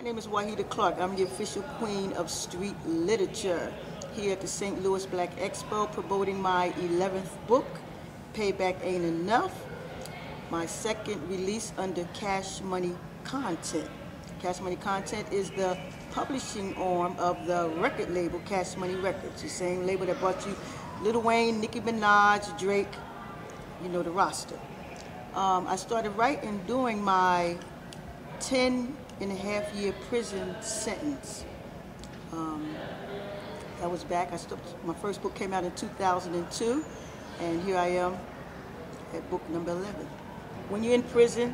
My name is Wahida Clark. I'm the official queen of street literature here at the St. Louis Black Expo, promoting my 11th book, Payback Ain't Enough, my second release under Cash Money Content. Cash Money Content is the publishing arm of the record label Cash Money Records, the same label that brought you Lil Wayne, Nicki Minaj, Drake, you know the roster. I started writing during my 10.5-year prison sentence. I was back. My first book came out in 2002, and here I am at book number 11. When you're in prison,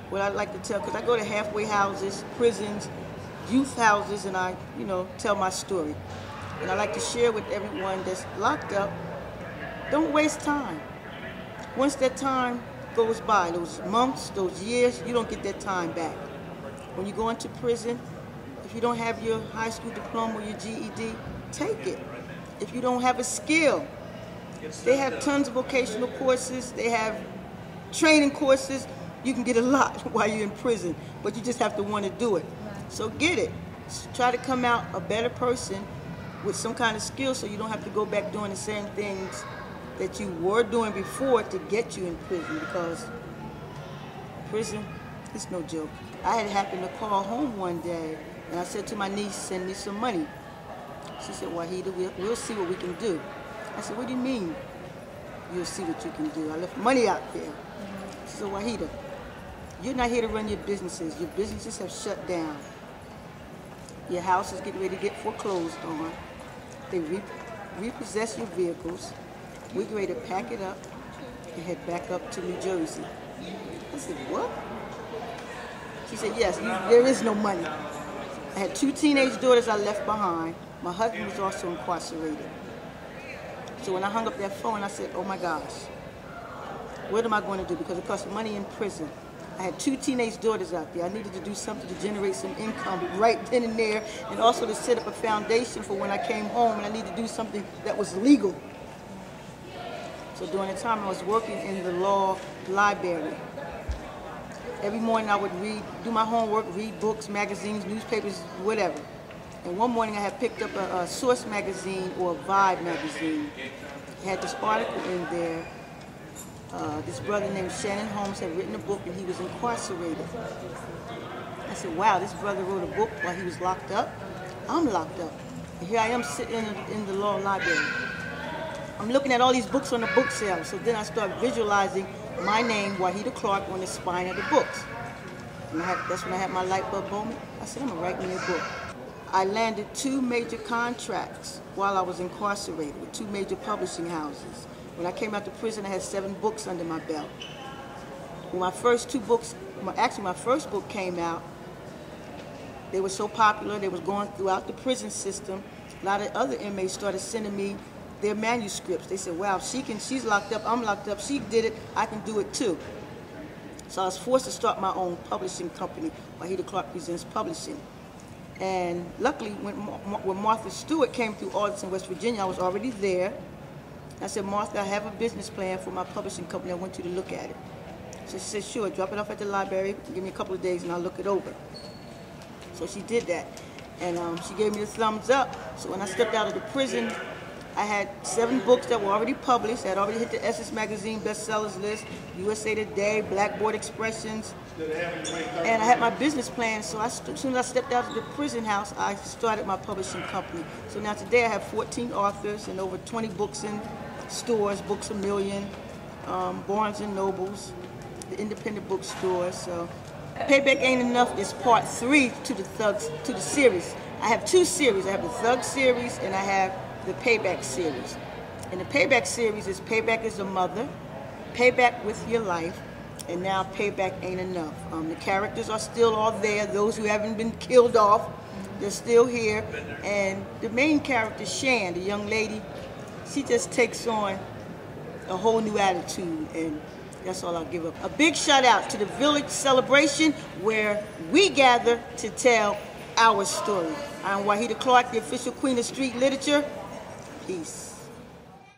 what I like to tell, because I go to halfway houses, prisons, youth houses, and I, tell my story. And I like to share with everyone that's locked up, don't waste time. Once that time goes by, those months, those years, you don't get that time back. When you go into prison, if you don't have your high school diploma or your GED, take it. If you don't have a skill, they have tons of vocational courses, they have training courses. You can get a lot while you're in prison, but you just have to want to do it. So get it. Try to come out a better person with some kind of skill so you don't have to go back doing the same things that you were doing before to get you in prison, because prison is no joke. I had happened to call home one day, and I said to my niece, send me some money. She said, Wahida, we'll see what we can do. I said, what do you mean you'll see what you can do? I left money out there. She said, Wahida, you're not here to run your businesses. Your businesses have shut down. Your house is getting ready to get foreclosed on. They repossess your vehicles. We're ready to pack it up and head back up to New Jersey. I said, what? She said, yes, there is no money. I had 2 teenage daughters I left behind. My husband was also incarcerated. So when I hung up that phone, I said, oh my gosh, what am I going to do? Because it costs money in prison. I had 2 teenage daughters out there. I needed to do something to generate some income right then and there, and also to set up a foundation for when I came home, and I needed to do something that was legal. So during the time I was working in the law library, every morning I would do my homework, read books, magazines, newspapers, whatever. And one morning I had picked up a Source magazine or a Vibe magazine. It had this article in there. This brother named Shannon Holmes had written a book, and he was incarcerated. I said, wow, this brother wrote a book while he was locked up. I'm locked up. And here I am sitting in the law library. I'm looking at all these books on the book shelf. So then I start visualizing my name, Wahida Clark, on the spine of the books. And that's when I had my light bulb moment. I said, I'm going to write me a book. I landed 2 major contracts while I was incarcerated with 2 major publishing houses. When I came out to prison, I had 7 books under my belt. When my first 2 books, actually my first book came out, they were so popular, they was going throughout the prison system. A lot of other inmates started sending me their manuscripts. They said, wow, she's locked up, I'm locked up, she did it, I can do it too. So I was forced to start my own publishing company, Wahida Clark Presents Publishing. And luckily, when Martha Stewart came through Arlington, West Virginia, I was already there. I said, Martha, I have a business plan for my publishing company. I want you to look at it. So she said, sure, drop it off at the library, give me a couple of days and I'll look it over. So she did that. And she gave me the thumbs up. So when I stepped out of the prison, I had 7 books that were already published. I had already hit the Essence Magazine bestsellers list, USA Today, Blackboard Expressions. And I had my business plan, so as soon as I stepped out of the prison house, I started my publishing company. So now today I have 14 authors and over 20 books in stores, Books A Million, Barnes and Nobles, the independent bookstores. So Payback Ain't Enough is part 3 to the series. I have 2 series. I have the Thug series and I have the Payback series. And the Payback series is Payback is a Mother, Payback with Your Life, and now Payback Ain't Enough. The characters are still all there. Those who haven't been killed off, they're still here. And the main character, Shan, the young lady, she just takes on a whole new attitude, and that's all I'll give up. A big shout out to the Village Celebration, where we gather to tell our story. I'm Wahida Clark, the official queen of street literature. Peace.